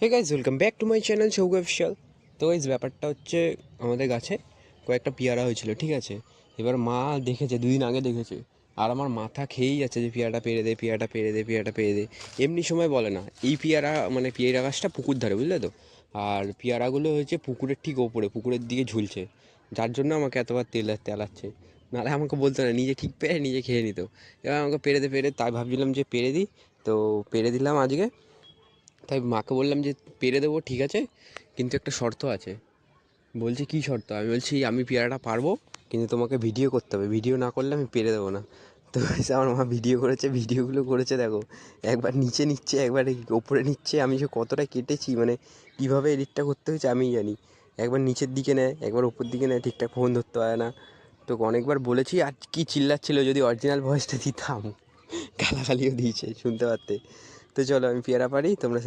Hey guys, welcome back to my channel Shouk official. তো guys, ব্যাপারটা হচ্ছে আমাদের গাছে কয়েকটা পেয়ারা হয়েছিল, ঠিক আছে। এবার মা দেখেছে, 2 দিন আগে দেখেছে, আর আমার মাথা খেয়েই যাচ্ছে যে পেয়ারাটা পেরে দে, পেয়ারাটা পেরে দে, পেয়ারাটা পেরে দে। এমনি সময় বলে না। এই পেয়ারা মানে পেয়ারা গাছটা পুকুর ধারে, বুঝলে তো। আর পেয়ারাগুলো হয়েছে পুকুরের ঠিক ওপরে, পুকুরের দিকে ঝুলছে, যার জন্য আমাকে এতবার তেলাচ্ছে। নাহলে আমাকে বলতো না, নিজে ঠিক পেরে নিজে খেয়ে নিত। এবার আমাকে পেরে দে পেরে, তাই ভাবছিলাম যে পেরে দিই। তো পেরে দিলাম আজকে। তাই মাকে বললাম যে পেরে দেবো, ঠিক আছে, কিন্তু একটা শর্ত আছে। বলছে কী শর্ত? আমি বলছি আমি পেয়ারাটা পারবো, কিন্তু তোমাকে ভিডিও করতে হবে, ভিডিও না করলে আমি পেরে দেবো না। তো এসে আমার মা ভিডিও করেছে, ভিডিওগুলো করেছে, দেখো। একবার নিচে নিচ্ছে, একবার ওপরে নিচ্ছে। আমি যে কতটা কেটেছি, মানে কীভাবে এডিটটা করতে হয়েছে আমিই জানি। একবার নিচের দিকে নেয়, একবার ওপর দিকে নেয়, ঠিকঠাক ফোন ধরতে পারে না। তো অনেকবার বলেছি, আর কী চিল্লাচ্ছিল, যদি অরিজিনাল ভয়েসটা দিতাম গালাগালিও দিয়েছে, শুনতে পারতে। তো চলো, আমি পেয়ারা পারি, তোমরা